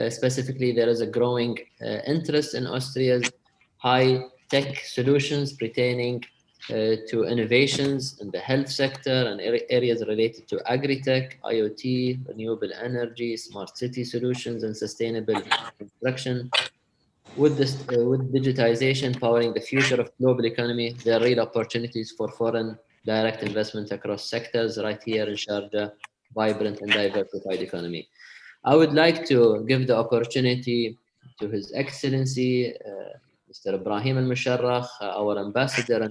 Specifically, there is a growing interest in Austria's high-tech solutions pertaining to innovations in the health sector and areas related to agri-tech, IoT, renewable energy, smart city solutions, and sustainable construction. With digitization powering the future of global economy, there are real opportunities for foreign direct investment across sectors right here in Sharjah, vibrant and diversified economy. I would like to give the opportunity to His Excellency, Mr. Ibrahim Al-Musharrakh, our ambassador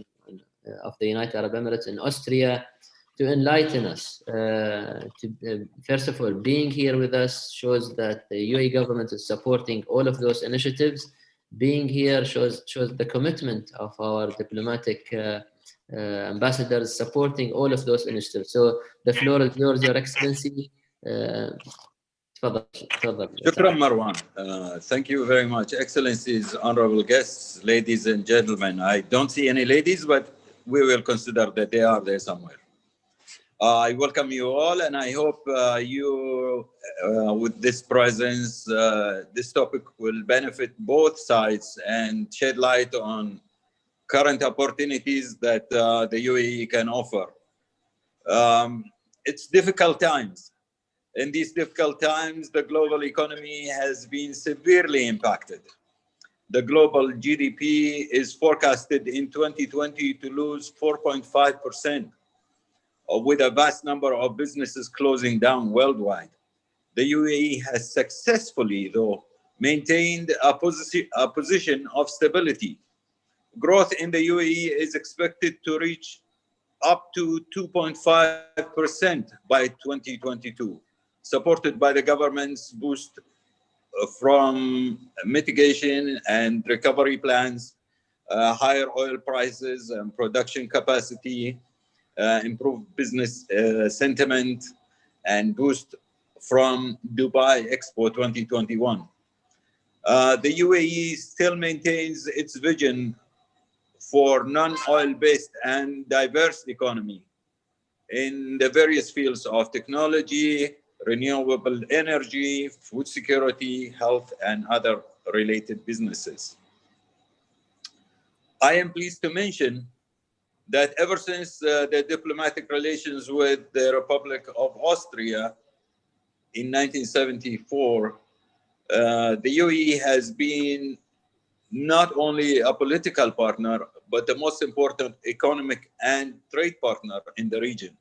of the United Arab Emirates in Austria, to enlighten us. First of all, being here with us shows that the UAE government is supporting all of those initiatives. Being here shows the commitment of our diplomatic ambassadors supporting all of those initiatives. So the floor is yours, Your Excellency. Shukran, Marwan. Thank you very much. Excellencies, honorable guests, ladies and gentlemen. I don't see any ladies, but we will consider that they are there somewhere. I welcome you all, and I hope with this presence, this topic will benefit both sides and shed light on current opportunities that the UAE can offer. It's difficult times. In these difficult times, the global economy has been severely impacted. The global GDP is forecasted in 2020 to lose 4.5%, with a vast number of businesses closing down worldwide. The UAE has successfully, though, maintained a position of stability. Growth in the UAE is expected to reach up to 2.5% by 2022. Supported by the government's boost from mitigation and recovery plans, higher oil prices and production capacity, improved business sentiment, and boost from Dubai Expo 2021. The UAE still maintains its vision for non-oil-based and diverse economy in the various fields of technology, renewable energy, food security, health, and other related businesses. I am pleased to mention that ever since the diplomatic relations with the Republic of Austria in 1974, the UAE has been not only a political partner, but the most important economic and trade partner in the region.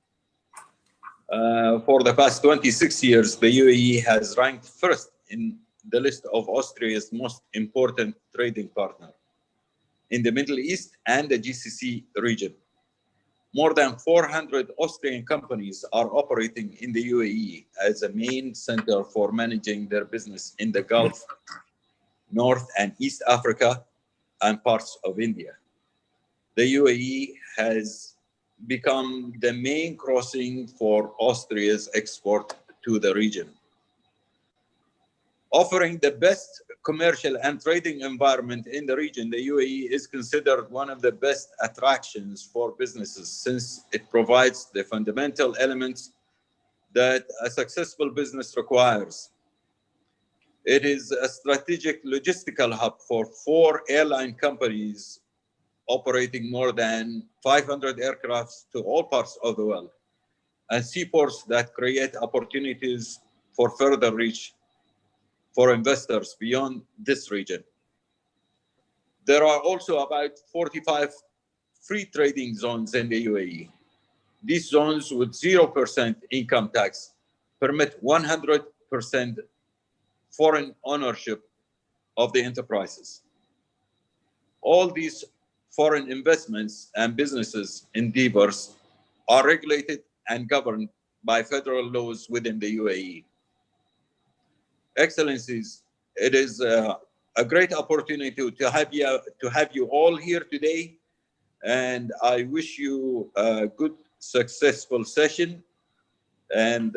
For the past 26 years, the UAE has ranked first in the list of Austria's most important trading partner in the Middle East and the GCC region. More than 400 Austrian companies are operating in the UAE as a main center for managing their business in the Gulf, North and East Africa, and parts of India. The UAE has become the main crossing for Austria's export to the region. Offering the best commercial and trading environment in the region, the UAE is considered one of the best attractions for businesses since it provides the fundamental elements that a successful business requires. It is a strategic logistical hub for 4 airline companies operating more than 500 aircrafts to all parts of the world, and seaports that create opportunities for further reach for investors beyond this region. There are also about 45 free trading zones in the UAE. These zones with 0% income tax permit 100% foreign ownership of the enterprises. All these foreign investments and businesses endeavors are regulated and governed by federal laws within the UAE. Excellencies, it is a great opportunity to have you all here today, and I wish you a good, successful session and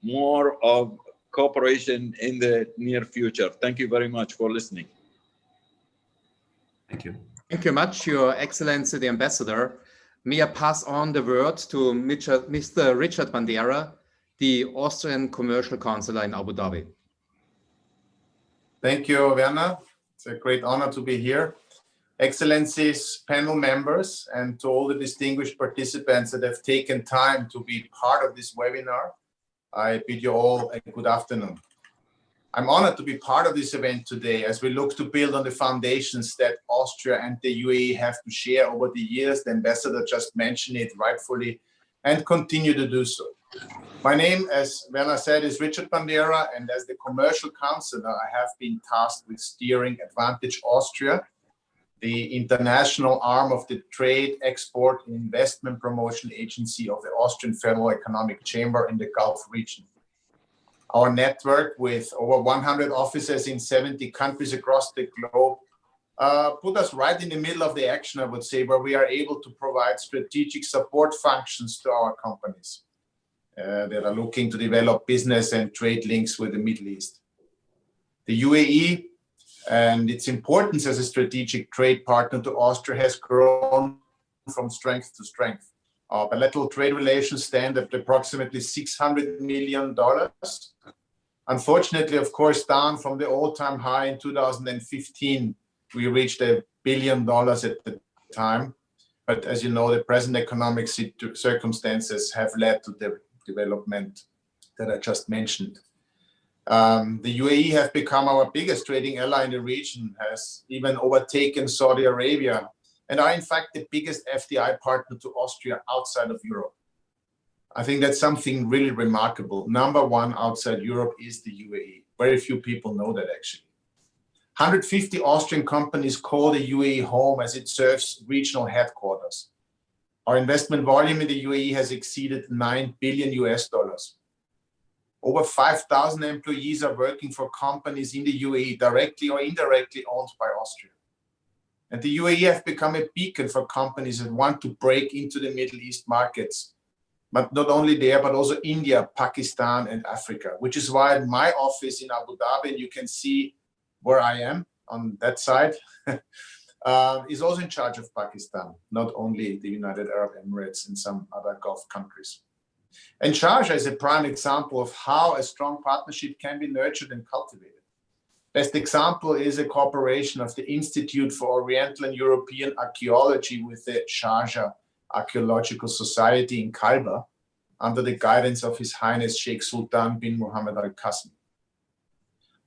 more of cooperation in the near future. Thank you very much for listening. Thank you. Thank you much, Your Excellency, the Ambassador. May I pass on the word to Mr. Richard Bandera, the Austrian Commercial Counselor in Abu Dhabi. Thank you, Werner. It's a great honor to be here. Excellencies, panel members, and to all the distinguished participants that have taken time to be part of this webinar, I bid you all a good afternoon. I'm honored to be part of this event today as we look to build on the foundations that Austria and the UAE have to share over the years. The ambassador just mentioned it rightfully, and continue to do so. My name, as Werner said, is Richard Bandera, and as the commercial counselor, I have been tasked with steering Advantage Austria, the international arm of the Trade, Export and Investment Promotion Agency of the Austrian Federal Economic Chamber in the Gulf region. Our network, with over 100 offices in 70 countries across the globe, put us right in the middle of the action, I would say, where we are able to provide strategic support functions to our companies that are looking to develop business and trade links with the Middle East. The UAE and its importance as a strategic trade partner to Austria has grown from strength to strength. Our bilateral trade relations stand at approximately $600 million. Unfortunately, of course, down from the all-time high in 2015, we reached $1 billion at the time. But as you know, the present economic circumstances have led to the development that I just mentioned. The UAE have become our biggest trading ally in the region, has even overtaken Saudi Arabia, and are in fact the biggest FDI partner to Austria outside of Europe. I think that's something really remarkable. Number one outside Europe is the UAE. Very few people know that actually. 150 Austrian companies call the UAE home as it serves regional headquarters. Our investment volume in the UAE has exceeded $9 billion US. Over 5,000 employees are working for companies in the UAE, directly or indirectly owned by Austria. And the UAE have become a beacon for companies that want to break into the Middle East markets. But not only there, but also India, Pakistan, and Africa, which is why my office in Abu Dhabi, and you can see where I am on that side, is also in charge of Pakistan, not only the United Arab Emirates and some other Gulf countries. And Sharjah is a prime example of how a strong partnership can be nurtured and cultivated. Best example is a cooperation of the Institute for Oriental and European Archaeology with the Sharjah Archaeological Society in Kalba, under the guidance of His Highness Sheikh Sultan bin Muhammad Al Qasem.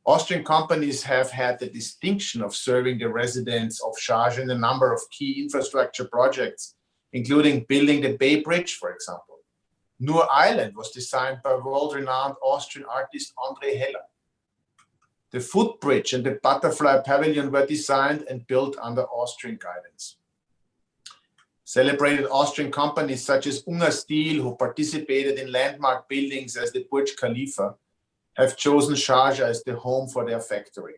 Austrian companies have had the distinction of serving the residents of Sharjah in a number of key infrastructure projects, including building the Bay Bridge, for example. Noor Island was designed by world-renowned Austrian artist André Heller. The footbridge and the butterfly pavilion were designed and built under Austrian guidance. Celebrated Austrian companies such as Unger Steel, who participated in landmark buildings as the Burj Khalifa, have chosen Sharjah as the home for their factory.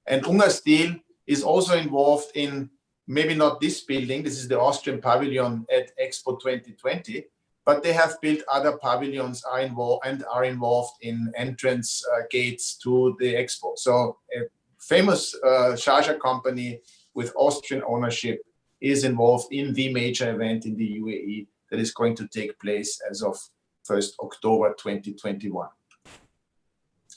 And Unger Steel is also involved in, maybe not this building, this is the Austrian pavilion at Expo 2020, but they have built other pavilions are involved in entrance gates to the Expo. So a famous Sharjah company with Austrian ownership is involved in the major event in the UAE that is going to take place as of 1st October 2021.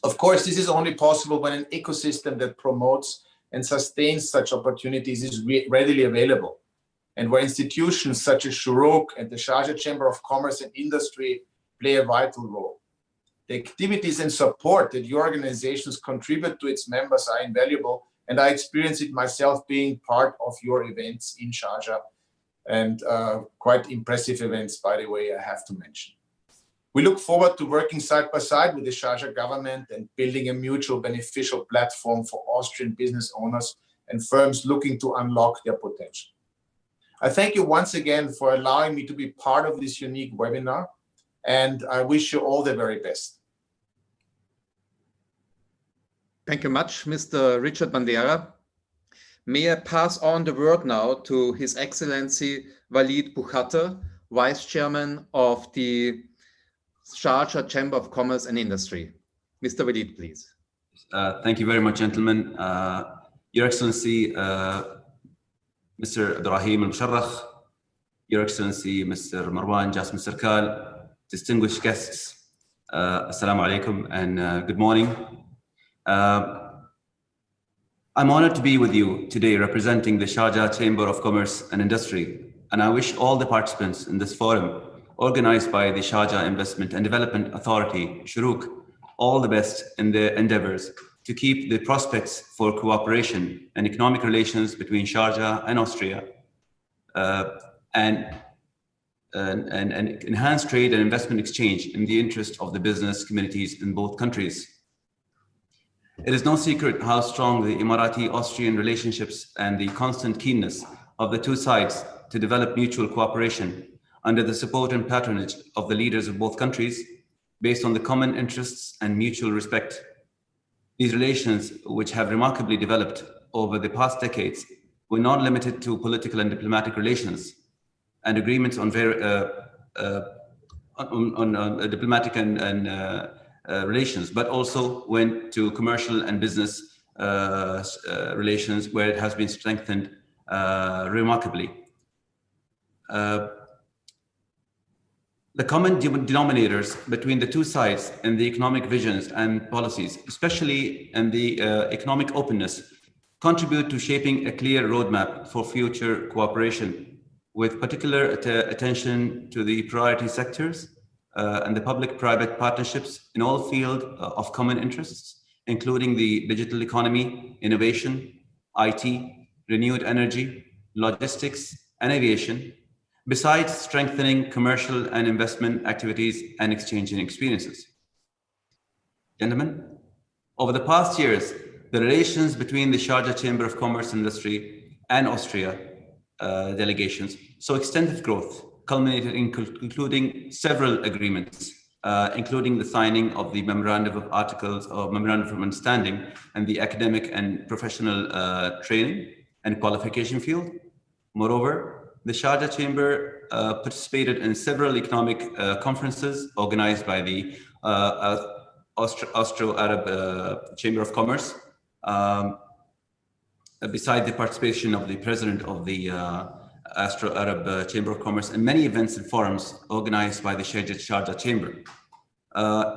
Of course, this is only possible when an ecosystem that promotes and sustains such opportunities is readily available, and where institutions such as Shuruk and the Sharjah Chamber of Commerce and Industry play a vital role. The activities and support that your organizations contribute to its members are invaluable, and I experience it myself being part of your events in Sharjah, and quite impressive events, by the way, I have to mention. We look forward to working side by side with the Sharjah government and building a mutual beneficial platform for Austrian business owners and firms looking to unlock their potential. I thank you once again for allowing me to be part of this unique webinar, and I wish you all the very best. Thank you much, Mr. Richard Bandera. May I pass on the word now to His Excellency Walid Bukhater, Vice Chairman of the Sharjah Chamber of Commerce and Industry. Mr. Walid, please. Thank you very much, gentlemen. Your Excellency, Mr. Ibrahim Al-Musharrakh, Your Excellency, Mr. Marwan Jasmine Sarkal, distinguished guests, Assalamu alaikum and good morning. I'm honored to be with you today representing the Sharjah Chamber of Commerce and Industry, and I wish all the participants in this forum, organized by the Sharjah Investment and Development Authority, Shuruk, all the best in their endeavors to keep the prospects for cooperation and economic relations between Sharjah and Austria and enhance trade and investment exchange in the interest of the business communities in both countries. It is no secret how strong the Emirati-Austrian relationships and the constant keenness of the two sides to develop mutual cooperation under the support and patronage of the leaders of both countries, based on the common interests and mutual respect. These relations, which have remarkably developed over the past decades, were not limited to political and diplomatic relations and agreements on diplomatic and relations, but also went to commercial and business relations, where it has been strengthened remarkably. The common denominators between the two sides in the economic visions and policies, especially in the economic openness, contribute to shaping a clear roadmap for future cooperation, with particular attention to the priority sectors and the public-private partnerships in all fields of common interests, including the digital economy, innovation, IT, renewed energy, logistics, and aviation, besides strengthening commercial and investment activities and exchanging experiences. Gentlemen, over the past years, the relations between the Sharjah Chamber of Commerce and Industry and Austria delegations saw extensive growth, culminated in concluding several agreements, including the signing of the Memorandum of Articles of Memorandum of Understanding and the academic and professional training and qualification field. Moreover, the Sharjah Chamber participated in several economic conferences organized by the Austro-Arab Chamber of Commerce, beside the participation of the president of the Austro-Arab Chamber of Commerce and many events and forums organized by the Sharjah Chamber.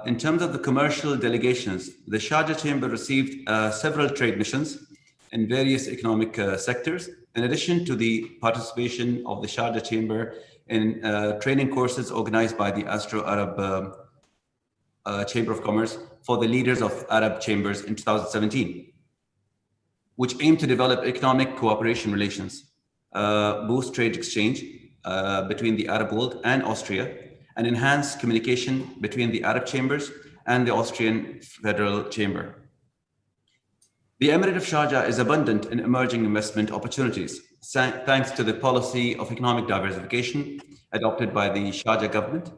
In terms of the commercial delegations, the Sharjah Chamber received several trade missions in various economic sectors, in addition to the participation of the Sharjah Chamber in training courses organized by the Austro-Arab Chamber of Commerce for the leaders of Arab chambers in 2017, which aimed to develop economic cooperation relations, boost trade exchange between the Arab world and Austria, and enhance communication between the Arab chambers and the Austrian Federal Chamber. The Emirate of Sharjah is abundant in emerging investment opportunities, thanks to the policy of economic diversification adopted by the Sharjah government.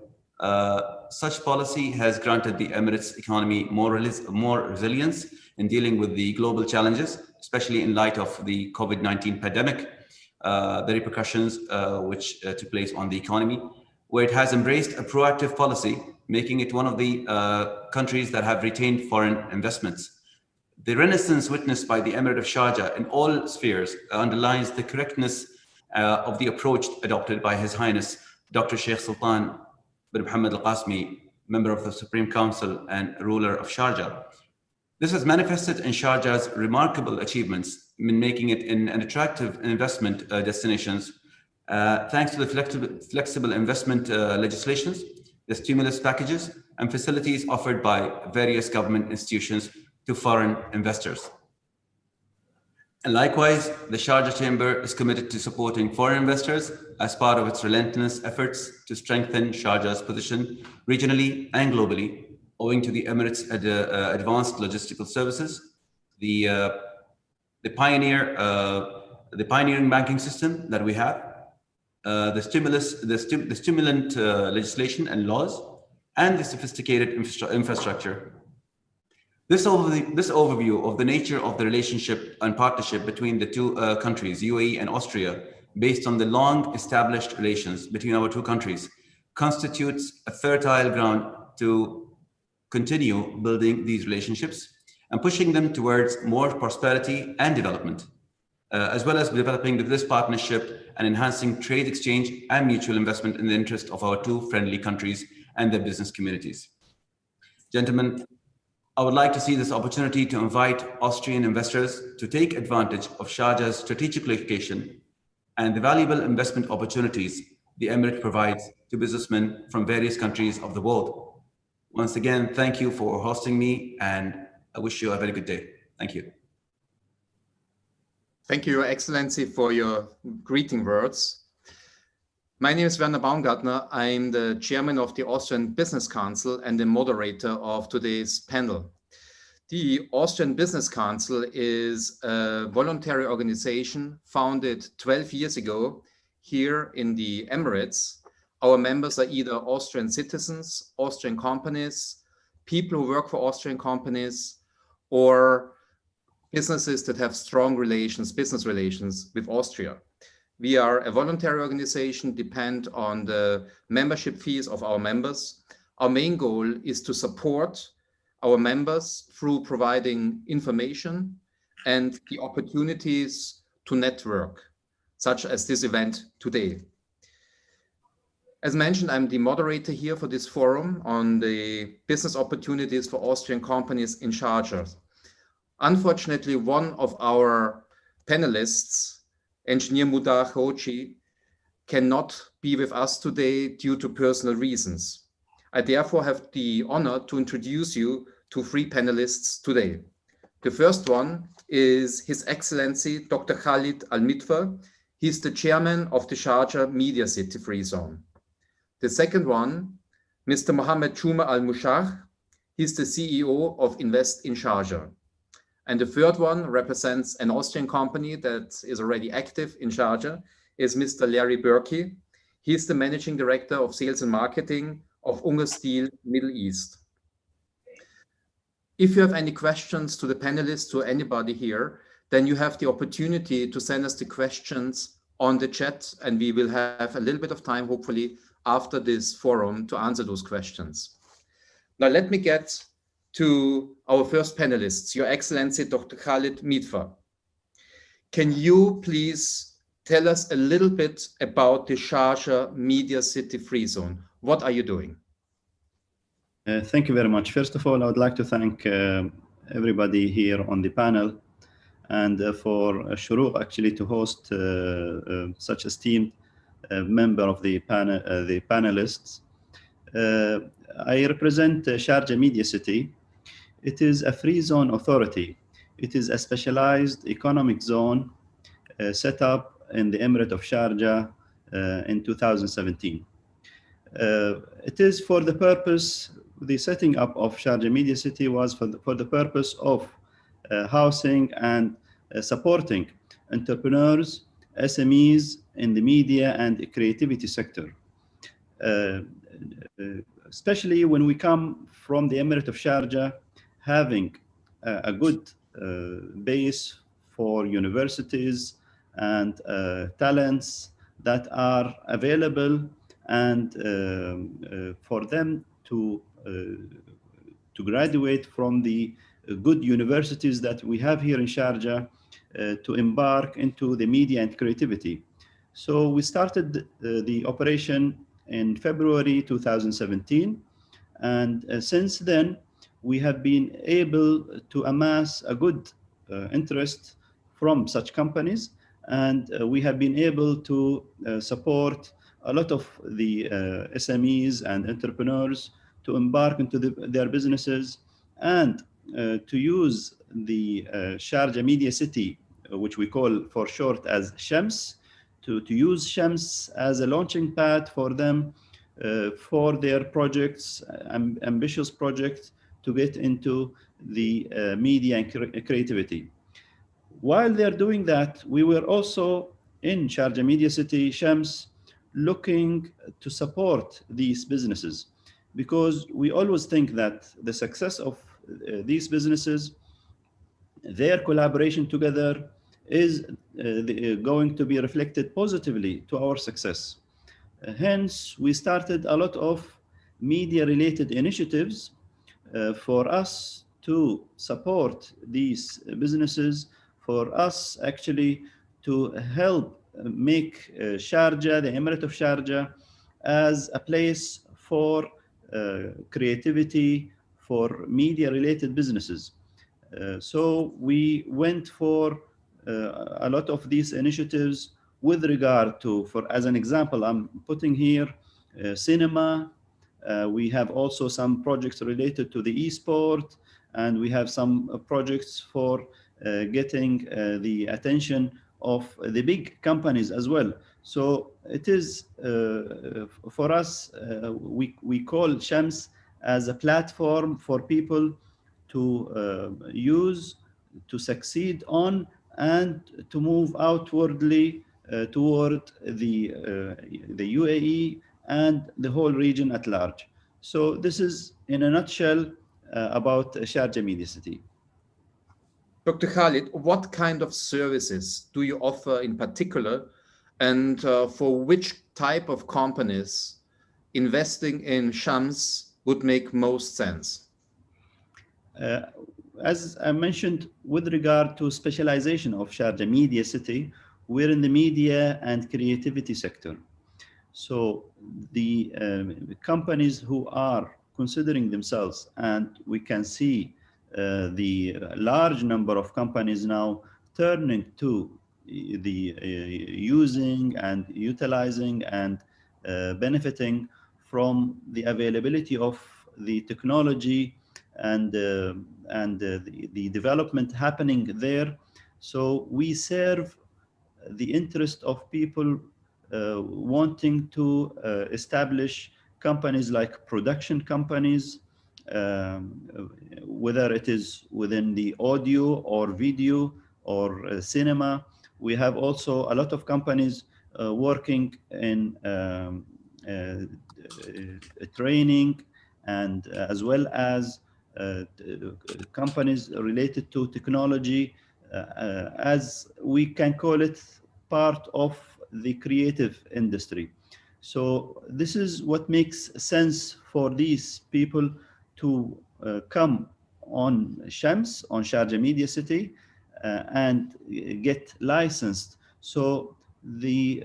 Such policy has granted the Emirate's economy more resilience in dealing with the global challenges, especially in light of the COVID-19 pandemic, the repercussions which took place on the economy, where it has embraced a proactive policy, making it one of the countries that have retained foreign investments. The renaissance witnessed by the Emirate of Sharjah in all spheres underlines the correctness of the approach adopted by His Highness Dr. Sheikh Sultan bin Mohammed Al Qasmi, member of the Supreme Council and ruler of Sharjah. This has manifested in Sharjah's remarkable achievements in making it an attractive investment destinations, thanks to the flexible investment legislations, the stimulus packages, and facilities offered by various government institutions to foreign investors. And likewise, the Sharjah Chamber is committed to supporting foreign investors as part of its relentless efforts to strengthen Sharjah's position regionally and globally, owing to the Emirates' advanced logistical services, the pioneering banking system that we have, the stimulant legislation and laws, and the sophisticated infrastructure. This overview of the nature of the relationship and partnership between the two countries, UAE and Austria, based on the long established relations between our two countries, constitutes a fertile ground to continue building these relationships and pushing them towards more prosperity and development, as well as developing this partnership and enhancing trade exchange and mutual investment in the interest of our two friendly countries and their business communities. Gentlemen, I would like to see this opportunity to invite Austrian investors to take advantage of Sharjah's strategic location and the valuable investment opportunities the Emirate provides to businessmen from various countries of the world. Once again, thank you for hosting me, and I wish you a very good day. Thank you. Thank you, Your Excellency, for your greeting words. My name is Werner Baumgartner. I'm the chairman of the Austrian Business Council and the moderator of today's panel. The Austrian Business Council is a voluntary organization founded 12 years ago here in the Emirates. Our members are either Austrian citizens, Austrian companies, people who work for Austrian companies, or businesses that have strong relations, business relations with Austria. We are a voluntary organization, depend on the membership fees of our members. Our main goal is to support our members through providing information and the opportunities to network, such as this event today. As mentioned, I'm the moderator here for this forum on the business opportunities for Austrian companies in Sharjah. Unfortunately, one of our panelists, Engineer Mudar Khoji, cannot be with us today due to personal reasons. I therefore have the honor to introduce you to three panelists today. The first one is His Excellency Dr. Khalid Al-Mitfa. He's the chairman of the Sharjah Media City Free Zone. The second one, Mr. Mohammed Juma Al-Mushah. He's the CEO of Invest in Sharjah. And the third one represents an Austrian company that is already active in Sharjah, is Mr. Larry Berkey. He's the managing director of sales and marketing of Unger Steel Middle East. If you have any questions to the panelists, to anybody here, then you have the opportunity to send us the questions on the chat, and we will have a little bit of time, hopefully, after this forum to answer those questions. Now, let me get to our first panelists, Your Excellency, Dr. Khalid Mitfa. Can you please tell us a little bit about the Sharjah Media City Free Zone? What are you doing? Thank you very much. First of all, I would like to thank everybody here on the panel and for Shuruq actually to host such esteemed member of the panel, the panelists. I represent Sharjah Media City. It is a free zone authority. It is a specialized economic zone set up in the Emirate of Sharjah in 2017. It is for the purpose, the setting up of Sharjah Media City was for the purpose of housing and supporting entrepreneurs, SMEs in the media and creativity sector. Especially when we come from the Emirate of Sharjah, having a good base for universities and talents that are available, and for them to graduate from the good universities that we have here in Sharjah to embark into the media and creativity. So we started the operation in February 2017, and since then we have been able to amass a good interest from such companies, and we have been able to support a lot of the SMEs and entrepreneurs to embark into their businesses and to use the Sharjah Media City, which we call for short as Shams, to use Shams as a launching pad for them for their projects, ambitious projects, to get into the media and creativity. While they're doing that, we were also in Sharjah Media City, Shams, looking to support these businesses, because we always think that the success of these businesses, their collaboration together is going to be reflected positively to our success. Hence, we started a lot of media-related initiatives for us to support these businesses, for us actually to help make Sharjah, the Emirate of Sharjah, as a place for creativity, for media-related businesses. So we went for a lot of these initiatives with regard to, as an example, I'm putting here cinema. We have also some projects related to the e-sport, and we have some projects for getting the attention of the big companies as well. So it is, for us, we call Shams as a platform for people to use, to succeed on, and to move outwardly toward the UAE and the whole region at large. So this is, in a nutshell, about Sharjah Media City. Dr. Khalid, what kind of services do you offer in particular, and for which type of companies investing in Shams would make most sense? As I mentioned, with regard to specialization of Sharjah Media City, we're in the media and creativity sector. So the companies who are considering themselves, and we can see the large number of companies now turning to the using and utilizing and benefiting from the availability of the technology and the development happening there. So we serve the interest of people wanting to establish companies like production companies, whether it is within the audio or video or cinema. We have also a lot of companies working in training, and as well as companies related to technology, as we can call it, part of the creative industry. So this is what makes sense for these people to come on Shams, on Sharjah Media City, and get licensed. So the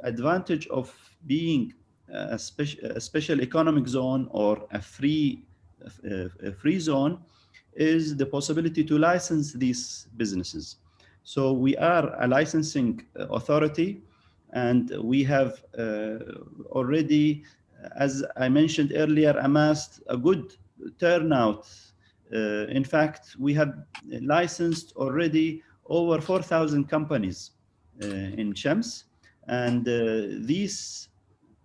advantage of being a special economic zone or a free zone is the possibility to license these businesses. So we are a licensing authority, and we have already, as I mentioned earlier, amassed a good turnout. In fact, we have licensed already over 4,000 companies in Shams, and these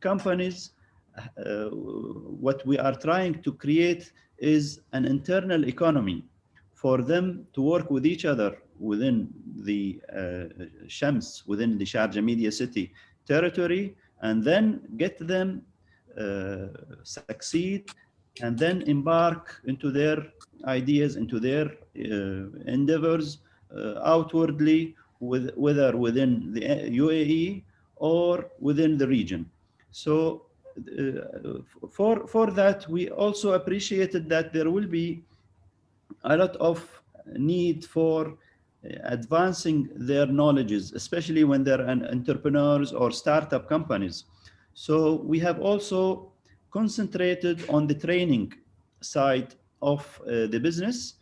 companies, what we are trying to create is an internal economy for them to work with each other within the Shams, within the Sharjah Media City territory, and then get them succeed, and then embark into their ideas, into their endeavors outwardly, whether within the UAE or within the region. So for that, we also appreciated that there will be a lot of need for advancing their knowledges, especially when they're entrepreneurs or startup companies. So we have also concentrated on the training side of the business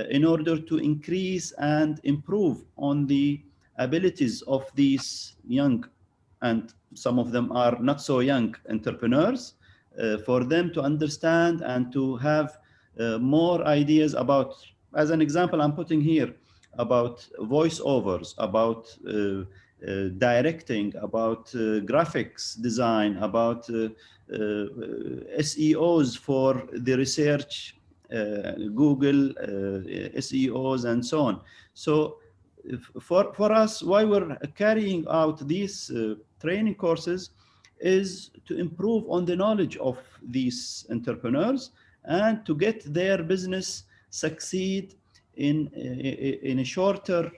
in order to increase and improve on the abilities of these young, and some of them are not so young, entrepreneurs, for them to understand and to have more ideas about, as an example, I'm putting here about voiceovers, about directing, about graphics design, about SEOs for the research, Google SEOs, and so on. So for us, why we're carrying out these training courses is to improve on the knowledge of these entrepreneurs and to get their business succeed in a shorter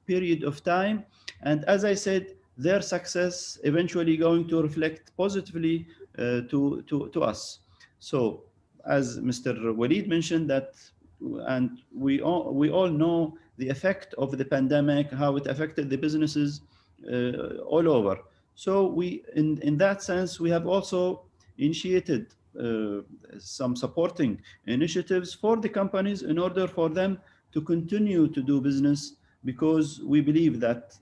period of time. And as I said, their success eventually going to reflect positively to us. So as Mr. Walid mentioned that, and we all know the effect of the pandemic, how it affected the businesses all over. So we, in that sense, we have also initiated some supporting initiatives for the companies in order for them to continue to do business, because we believe that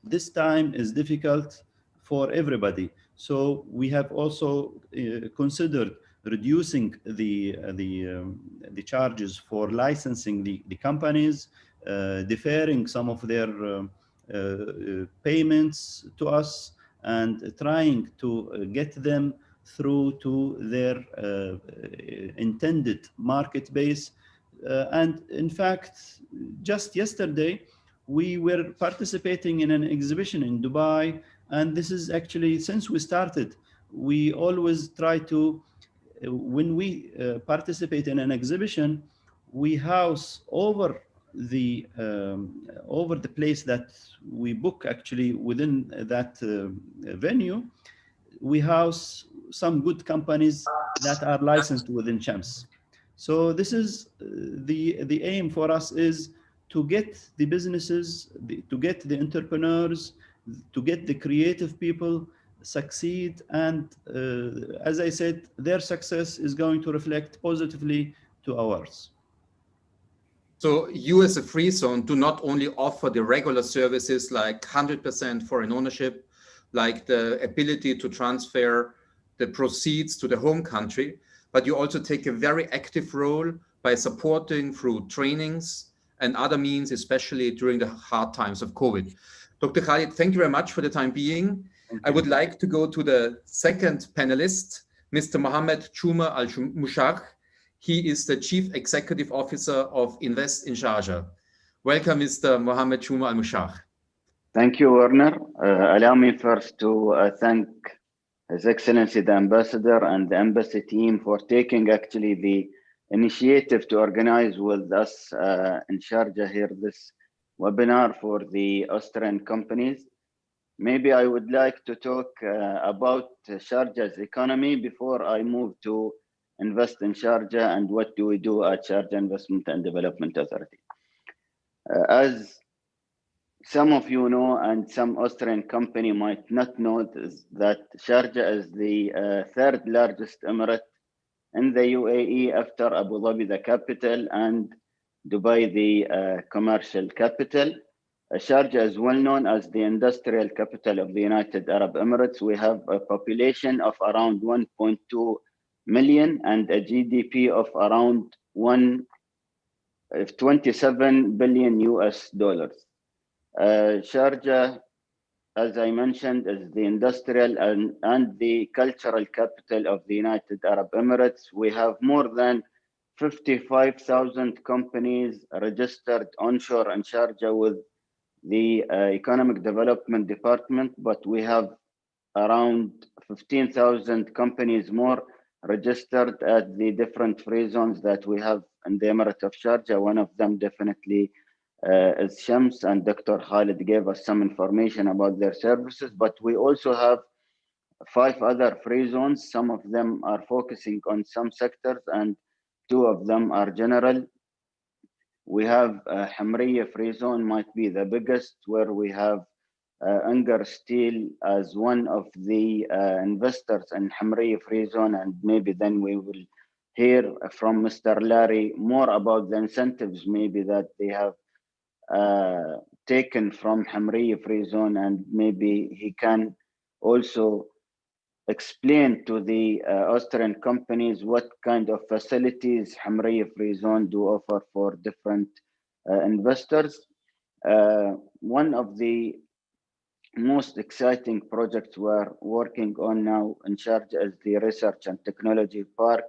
this time is difficult for everybody. So we have also considered reducing the charges for licensing the companies, deferring some of their payments to us, and trying to get them through to their intended market base. And in fact, just yesterday, we were participating in an exhibition in Dubai, and this is actually, since we started, we always try to, when we participate in an exhibition, we house over the place that we book, actually within that venue, we house some good companies that are licensed within Shams. So this is the aim for us, is to get the businesses, to get the entrepreneurs, to get the creative people succeed. And as I said, their success is going to reflect positively to ours. So you as a free zone do not only offer the regular services like 100% foreign ownership, like the ability to transfer the proceeds to the home country, but you also take a very active role by supporting through trainings and other means, especially during the hard times of COVID. Dr. Khalid, thank you very much for the time being. I would like to go to the second panelist, Mr. Mohammed Chuma Al-Mushakh. He is the Chief Executive Officer of Invest in Sharjah. Welcome, Mr. Mohammed Chuma Al-Mushakh. Thank you, Werner. Allow me first to thank His Excellency the Ambassador and the Embassy team for taking actually the initiative to organize with us in Sharjah here this webinar for the Austrian companies. Maybe I would like to talk about Sharjah's economy before I move to Invest in Sharjah and what do we do at Sharjah Investment and Development Authority. As some of you know, and some Austrian company might not know, is that Sharjah is the third largest emirate in the UAE after Abu Dhabi, the capital, and Dubai, the commercial capital. Sharjah is well known as the industrial capital of the United Arab Emirates. We have a population of around 1.2 million and a GDP of around 27 billion US dollars. Sharjah, as I mentioned, is the industrial and the cultural capital of the United Arab Emirates. We have more than 55,000 companies registered onshore in Sharjah with the Economic Development Department, but we have around 15,000 companies more registered at the different free zones that we have in the Emirate of Sharjah. One of them definitely is Shams, and Dr. Khalid gave us some information about their services, but we also have 5 other free zones. Some of them are focusing on some sectors and 2 of them are general. We have Hamriya free zone, might be the biggest, where we have Unger Steel as one of the investors in Hamriya free zone, and maybe then we will hear from Mr. Larry more about the incentives maybe that they have taken from Hamriya free zone, and maybe he can also explain to the Austrian companies what kind of facilities Hamriya free zone do offer for different investors. One of the most exciting projects we're working on now in Sharjah is the Research and Technology Park,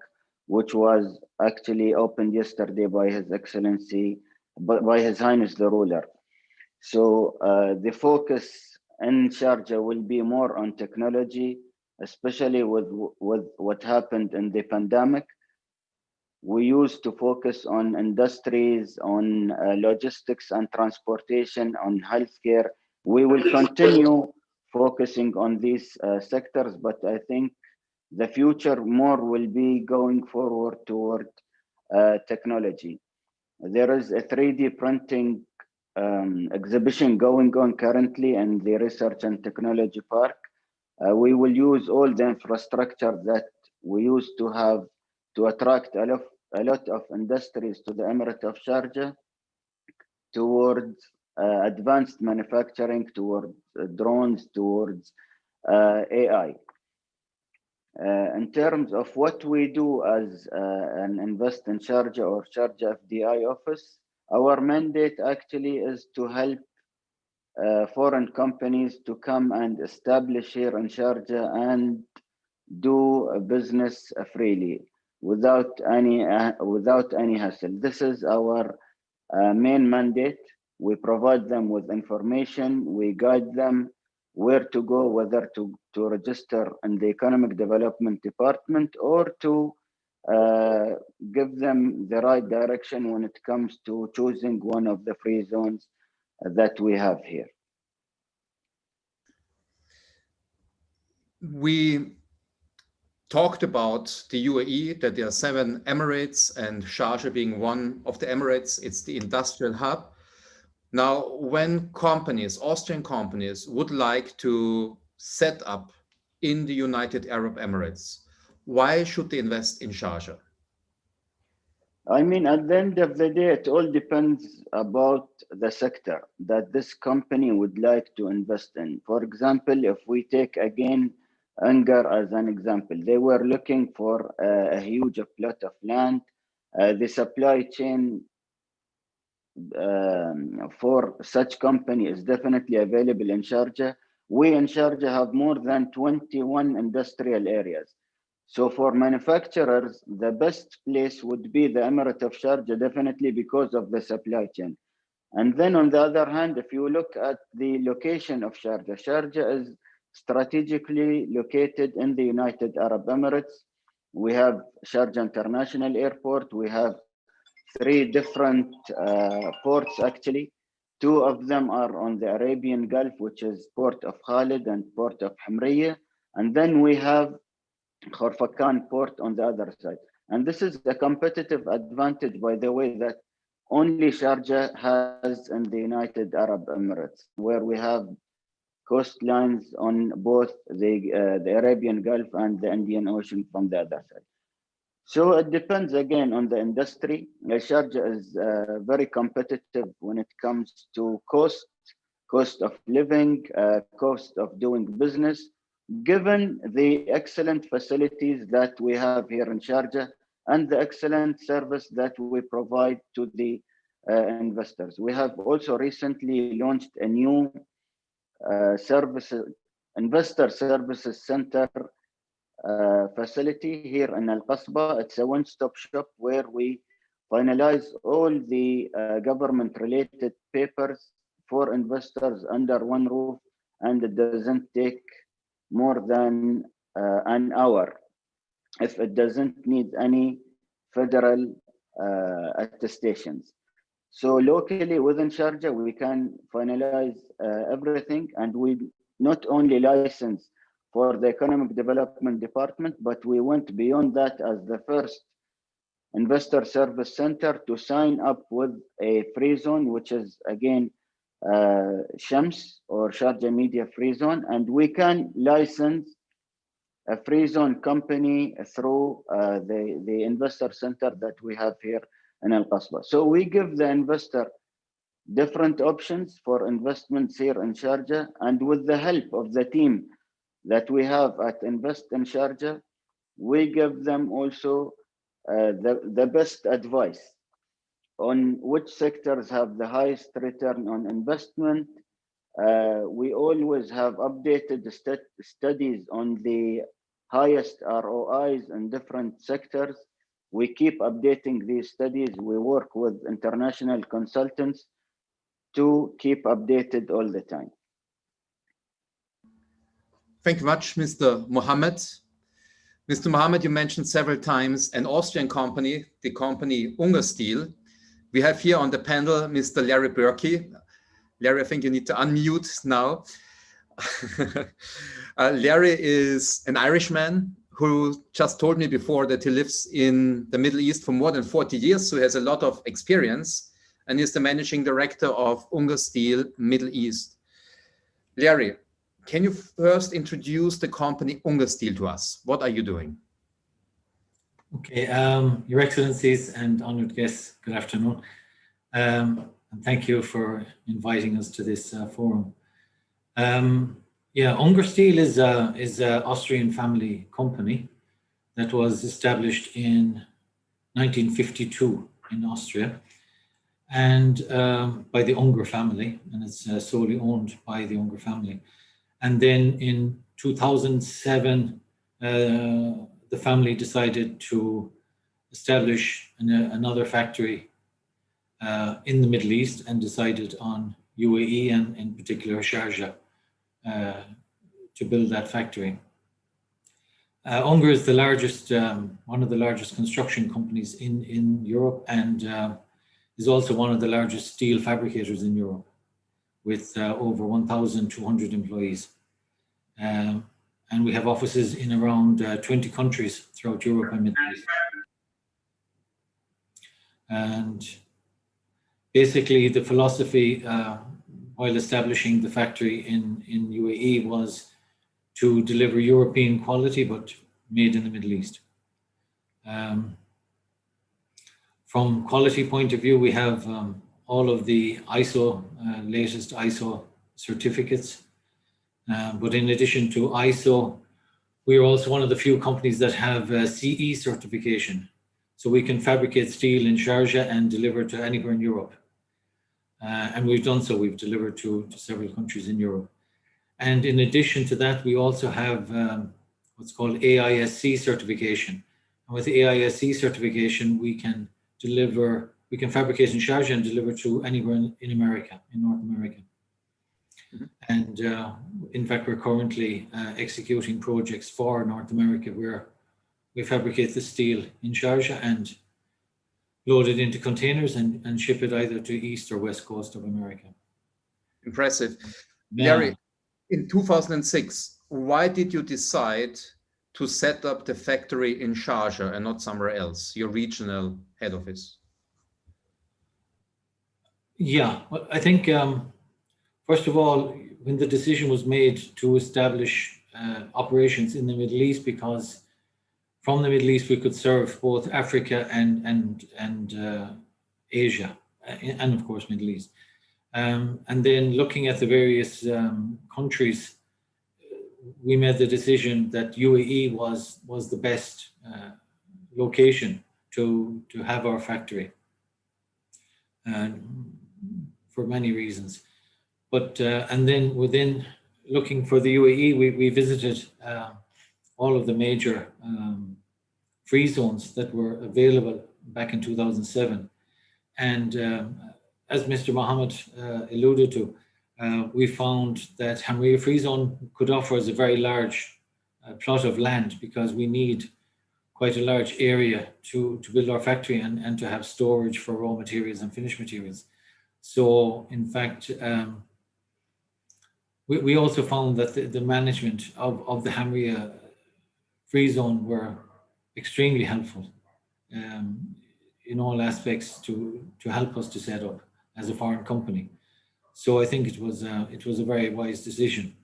which was actually opened yesterday by His Excellency, by His Highness the Ruler. So the focus in Sharjah will be more on technology, especially with what happened in the pandemic. We used to focus on industries, on logistics and transportation, on healthcare. We will continue focusing on these sectors, but I think the future more will be going forward toward technology. There is a 3D printing exhibition going on currently in the Research and Technology Park. We will use all the infrastructure that We used to have to attract a lot of industries to the Emirate of Sharjah towards advanced manufacturing, towards drones, towards AI. In terms of what we do as an Invest in Sharjah or Sharjah FDI office, our mandate actually is to help foreign companies to come and establish here in Sharjah and do business freely without any hassle. This is our main mandate. We provide them with information, we guide them where to go, whether to register in the Economic Development Department or to give them the right direction when it comes to choosing one of the free zones that we have here. We talked about the UAE, that there are 7 emirates and Sharjah being one of the emirates. It's the industrial hub. Now, when companies, Austrian companies, would like to set up in the United Arab Emirates, why should they invest in Sharjah? I mean, at the end of the day, it all depends about the sector that this company would like to invest in. For example, if we take again Angar as an example, they were looking for a huge plot of land. The supply chain for such company is definitely available in Sharjah. We in Sharjah have more than 21 industrial areas. So for manufacturers, the best place would be the Emirate of Sharjah, definitely because of the supply chain. And then on the other hand, if you look at the location of Sharjah, Sharjah is strategically located in the United Arab Emirates. We have Sharjah International Airport. We have 3 different ports actually. 2 of them are on the Arabian Gulf, which is Port of Khalid and Port of Hamriyah. And then we have Khorfakan port on the other side. And this is a competitive advantage, by the way, that only Sharjah has in the United Arab Emirates, where we have coastlines on both the Arabian Gulf and the Indian Ocean from the other side. So it depends again on the industry. Sharjah is very competitive when it comes to cost of living, cost of doing business, given the excellent facilities that we have here in Sharjah and the excellent service that we provide to the investors. We have also recently launched a new investor services center facility here in Al Qasba. It's a one-stop shop where we finalize all the government-related papers for investors under one roof, and it doesn't take more than an hour if it doesn't need any federal attestations. So locally within Sharjah, we can finalize everything, and we not only license for the Economic Development Department, but we went beyond that as the first investor service center to sign up with a free zone, which is again Shams or Sharjah Media Free Zone, and we can license a free zone company through the investor center that we have here in Al Qasba. So we give the investor different options for investments here in Sharjah, and with the help of the team that we have at Invest in Sharjah, we give them also the best advice on which sectors have the highest return on investment. We always have updated studies on the highest ROIs in different sectors. We keep updating these studies. We work with international consultants to keep updated all the time. Thank you much, Mr. Mohammed. Mr. Mohammed, you mentioned several times an Austrian company, the company Unger Steel. We have here on the panel Mr. Larry Berkey. Larry, I think you need to unmute now. Larry is an Irishman who just told me before that he lives in the Middle East for more than 40 years, so he has a lot of experience and is the managing director of Unger Steel Middle East. Larry, can you first introduce the company Unger Steel to us? What are you doing? Okay, Your Excellencies and honored guests, good afternoon. And thank you for inviting us to this forum. Yeah, Unger Steel is a Austrian family company that was established in 1952 in Austria, and by the Unger family, and it's solely owned by the Unger family. And then in 2007, the family decided to establish another factory in the Middle East, and decided on UAE and in particular Sharjah to build that factory. Unger is the largest, one of the largest construction companies in Europe, and is also one of the largest steel fabricators in Europe, with over 1,200 employees. And we have offices in around 20 countries throughout Europe and Middle East. And basically the philosophy while establishing the factory in UAE was to deliver European quality, but made in the Middle East. From quality point of view, we have all of the ISO, latest ISO certificates. But in addition to ISO, we are also one of the few companies that have CE certification. So we can fabricate steel in Sharjah and deliver to anywhere in Europe. And we've done so. We've delivered to several countries in Europe. And in addition to that, we also have what's called AISC certification. And with the AISC certification, we can fabricate in Sharjah and deliver to anywhere in America, in North America. Mm-hmm. And in fact, we're currently executing projects for North America where we fabricate the steel in Sharjah and load it into containers and ship it either to East or West Coast of America. Impressive. Yeah. Larry, in 2006, why did you decide to set up the factory in Sharjah and not somewhere else, your regional head office? Yeah, well, I think, first of all, when the decision was made to establish operations in the Middle East, because from the Middle East we could serve both Africa and Asia, and of course Middle East. And then looking at the various countries, we made the decision that UAE was the best location to have our factory, for many reasons. But and then within looking for the UAE, we visited all of the major free zones that were available back in 2007. And as Mr. Mohammed alluded to, we found that Hamriya Free Zone could offer us a very large plot of land, because we need quite a large area to build our factory and to have storage for raw materials and finished materials. So in fact, we also found that the management of the Hamriya Free Zone were extremely helpful in all aspects to help us to set up as a foreign company. So I think it was a very wise decision.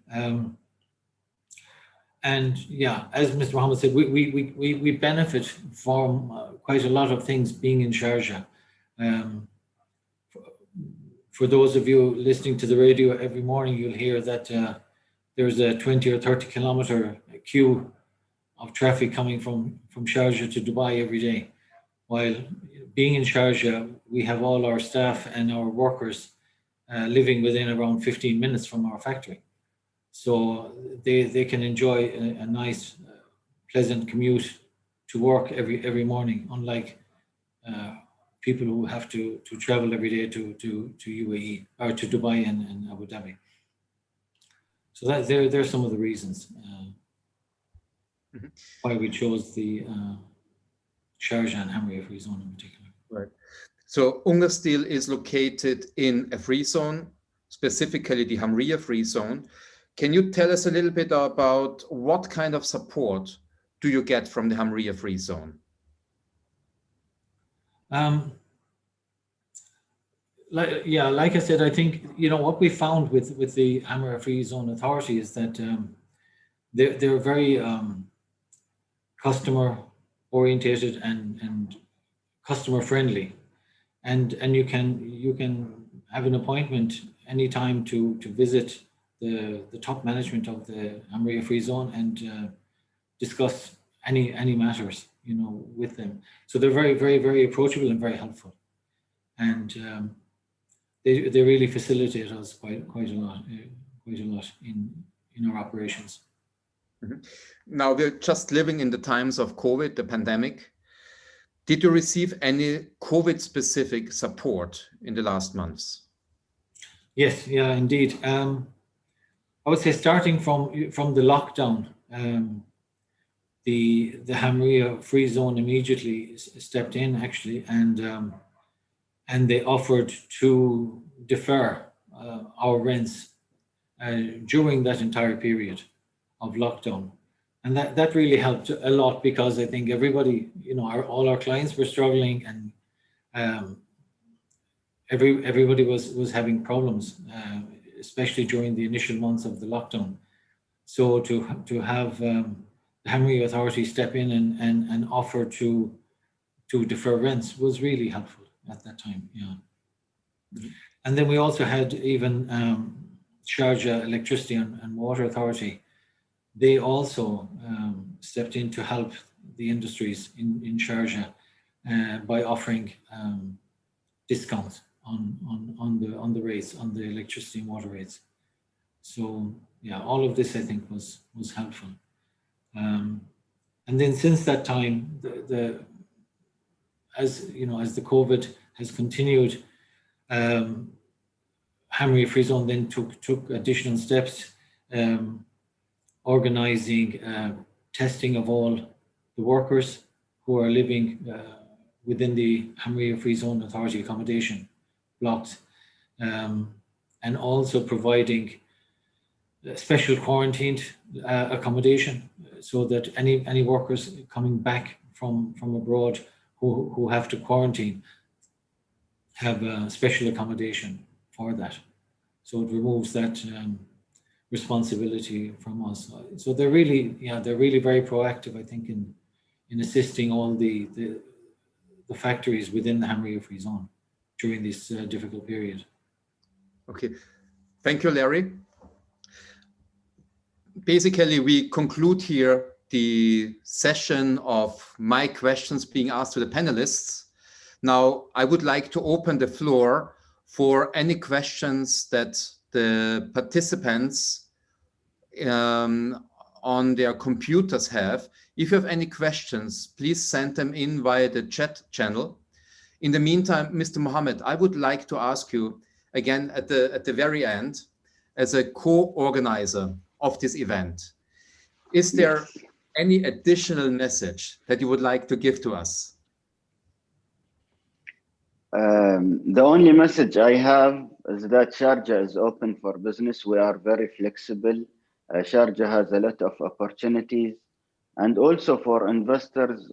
And yeah, as Mr. Mohammed said, we benefit from quite a lot of things being in Sharjah. For those of you listening to the radio every morning, you'll hear that there's a 20 or 30 kilometer queue of traffic coming from Sharjah to Dubai every day. While being in Sharjah, we have all our staff and our workers living within around 15 minutes from our factory. So they can enjoy a nice, pleasant commute to work every morning, unlike people who have to travel every day to UAE or to Dubai and Abu Dhabi. So that there are some of the reasons why we chose the Sharjah and Hamriya Free Zone in particular. Right. So Unger Steel is located in a free zone, specifically the Hamriya Free Zone. Can you tell us a little bit about what kind of support do you get from the Hamriya Free Zone? Like I said, I think, what we found with the Hamriya Free Zone Authority is that they're very customer orientated and customer friendly, and you can have an appointment anytime to visit the top management of the Hamriya Free Zone and discuss any matters, you know, with them. So they're very, very, very approachable and very helpful, and they really facilitate us quite a lot in our operations. Mm-hmm. Now we're just living in the times of COVID, the pandemic. Did you receive any COVID-specific support in the last months? Yes, yeah, indeed. I would say starting from the lockdown, the Hamriya Free Zone immediately stepped in, actually, and they offered to defer our rents during that entire period of lockdown. And that really helped a lot, because I think everybody, you know, all our clients were struggling, and everybody was having problems, especially during the initial months of the lockdown. So to have the Hamriya Authority step in and offer to defer rents was really helpful at that time. Yeah. Mm-hmm. And then we also had even Sharjah Electricity and Water Authority. They also stepped in to help the industries in Sharjah by offering discounts on the rates, on the electricity and water rates. So yeah, all of this I think was helpful. And then since that time, as the COVID has continued, Hamriya Free Zone then took additional steps, organizing testing of all the workers who are living within the Hamriya Free Zone Authority accommodation blocks, and also providing special quarantined accommodation, so that any workers coming back from abroad who have to quarantine have a special accommodation for that. So it removes that responsibility from us. So they're really very proactive, I think, in assisting all the factories within the Hamriya Free Zone during this difficult period. Okay, thank you, Larry. Basically, we conclude here the session of my questions being asked to the panelists. Now, I would like to open the floor for any questions that the participants on their computers have. If you have any questions, please send them in via the chat channel. In the meantime, Mr. Mohammed, I would like to ask you again at the very end, as a co-organizer of this event, is there any additional message that you would like to give to us? The only message I have is that Sharjah is open for business. We are very flexible. Sharjah has a lot of opportunities, and also for investors,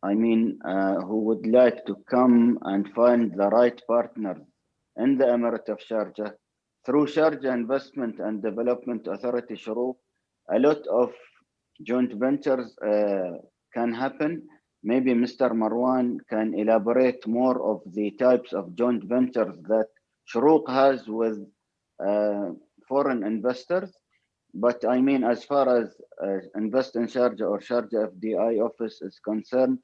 I mean, who would like to come and find the right partner in the Emirate of Sharjah. Through Sharjah Investment and Development Authority, Shuruq, a lot of joint ventures can happen. Maybe Mr. Marwan can elaborate more of the types of joint ventures that Shuruq has with foreign investors. But I mean, as far as Invest in Sharjah or Sharjah FDI office is concerned,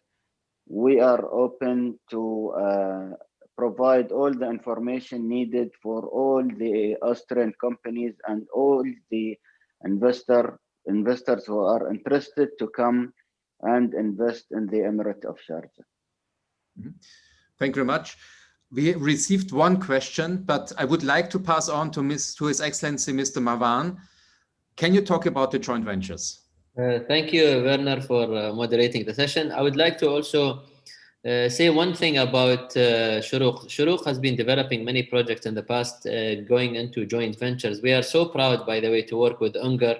we are open to provide all the information needed for all the Austrian companies and all the investors who are interested to come and invest in the Emirate of Sharjah. Thank you very much. We received one question, but I would like to pass on to His Excellency Mr. Marwan. Can you talk about the joint ventures? Thank you, Werner, for moderating the session. I would like to also say one thing about Shuruq. Shuruq has been developing many projects in the past, going into joint ventures. We are so proud, by the way, to work with Unger.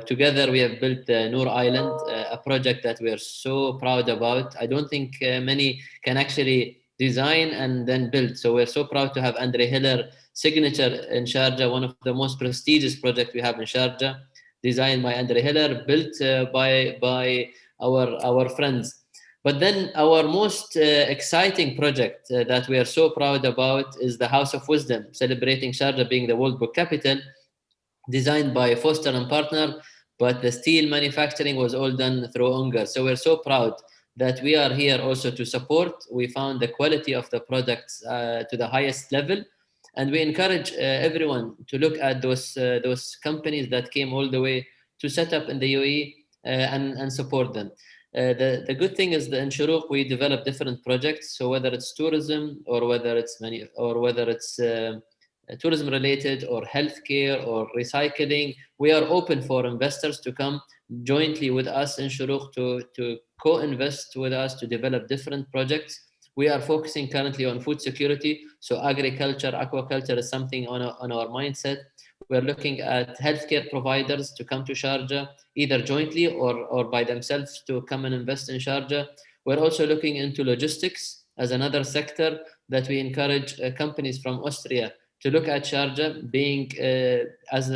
Together, we have built Noor Island, a project that we are so proud about. I don't think many can actually design and then build. So we're so proud to have Andre Hiller signature in Sharjah, one of the most prestigious projects we have in Sharjah, designed by Andre Hiller, built by our friends But then our most exciting project that we are so proud about is the House of Wisdom, celebrating Sharjah being the World Book Capital, designed by Foster and Partner, but the steel manufacturing was all done through Ungar. So we're so proud that we are here also to support. We found the quality of the products to the highest level, and we encourage everyone to look at those companies that came all the way to set up in the UAE and support them. The good thing is that in Shuruq we develop different projects. So whether it's tourism or whether it's tourism related or healthcare or recycling, we are open for investors to come jointly with us in Shuruq to co-invest with us to develop different projects. We are focusing currently on food security. So agriculture, aquaculture is something on our mindset. We're looking at healthcare providers to come to Sharjah, either jointly or by themselves to come and invest in Sharjah. We're also looking into logistics as another sector that we encourage companies from Austria to look at Sharjah, being as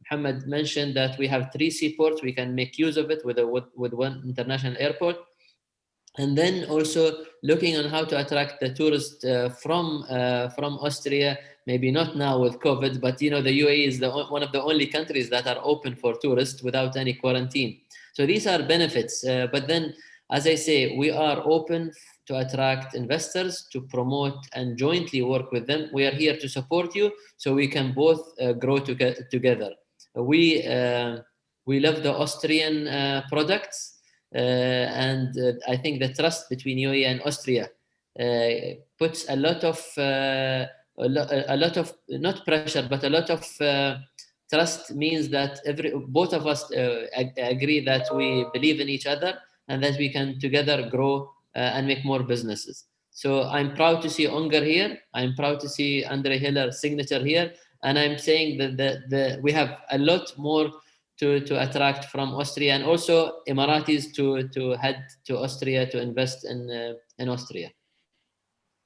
Muhammad mentioned, that we have 3 seaports. We can make use of it with one international airport. And then also looking on how to attract the tourists from Austria, maybe not now with COVID, but you know, the UAE is one of the only countries that are open for tourists without any quarantine. So these are benefits. But then, as I say, we are open to attract investors, to promote and jointly work with them. We are here to support you so we can both grow together. We love the Austrian products. And I think the trust between UAE and Austria puts a lot of not pressure, but a lot of trust means that both of us agree that we believe in each other and that we can together grow and make more businesses. So I'm proud to see Ungar here. I'm proud to see Andre Hiller's signature here. And I'm saying that we have a lot more to attract from Austria, and also Emiratis to head to Austria to invest in Austria.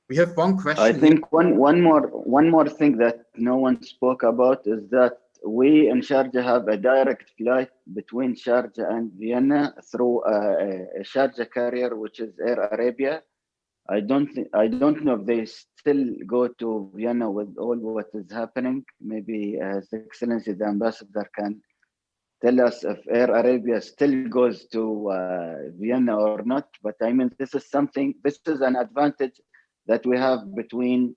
We have one question. I think one more thing that no one spoke about is that we in Sharjah have a direct flight between Sharjah and Vienna through a Sharjah carrier, which is Air Arabia. I don't know if they still go to Vienna with all what is happening. Maybe His Excellency the Ambassador can tell us if Air Arabia still goes to Vienna or not. But I mean, this is an advantage that we have between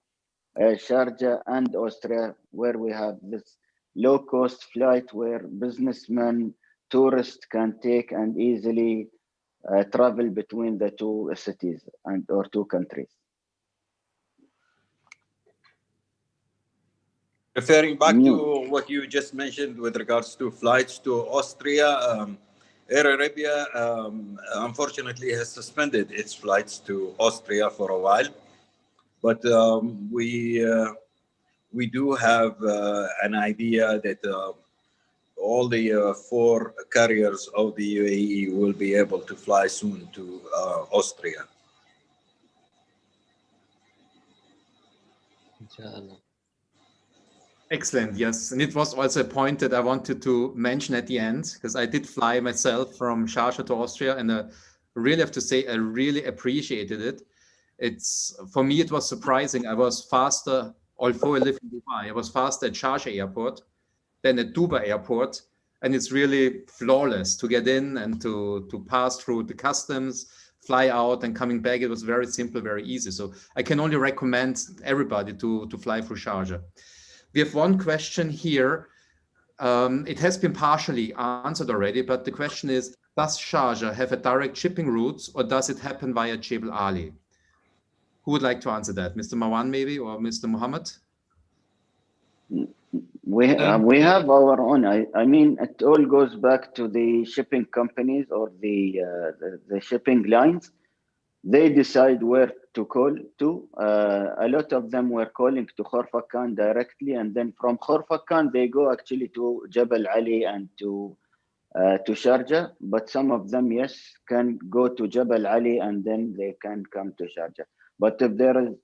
Sharjah and Austria, where we have this low-cost flight where businessmen, tourists can take and easily travel between the 2 cities or 2 countries. Referring back to what you just mentioned with regards to flights to Austria, Air Arabia unfortunately has suspended its flights to Austria for a while, but we do have an idea that all the 4 carriers of the UAE will be able to fly soon to Austria. Inshallah. Excellent, yes. And it was also a point that I wanted to mention at the end, because I did fly myself from Sharjah to Austria, and I really have to say I really appreciated it. For me, it was surprising. I was faster, although I live in Dubai, I was faster at Sharjah airport than at Dubai airport. And it's really flawless to get in and to pass through the customs, fly out and coming back. It was very simple, very easy. So I can only recommend everybody to fly through Sharjah. We have one question here. It has been partially answered already, but the question is, does Sharjah have a direct shipping route, or does it happen via Jebel Ali? Who would like to answer that? Mr. Marwan maybe, or Mr. Muhammad? We have our own. I mean, it all goes back to the shipping companies or the shipping lines. They decide where to call to. A lot of them were calling to Khorfakan directly, and then from Khorfakan they go actually to Jebel Ali and to Sharjah. But some of them, yes, can go to Jebel Ali and then they can come to Sharjah. But if there is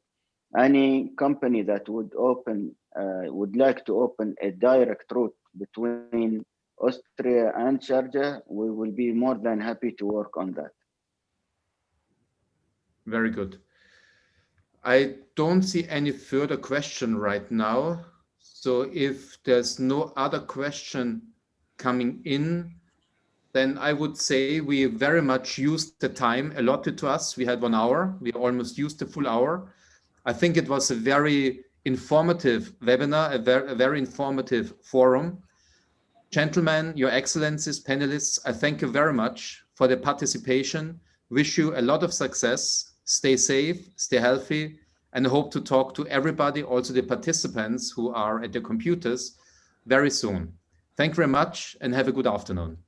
any company that would like to open a direct route between Austria and Sharjah, we will be more than happy to work on that. Very good. I don't see any further question right now. So if there's no other question coming in, then I would say we very much used the time allotted to us. We had 1 hour. We almost used the full hour. I think it was a very informative webinar, a very informative forum. Gentlemen, Your Excellencies, panelists, I thank you very much for the participation. Wish you a lot of success. Stay safe, stay healthy, and hope to talk to everybody, also the participants who are at the computers, very soon. Thank you very much and have a good afternoon.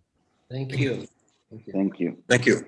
Thank you. Thank you. Thank you. Thank you.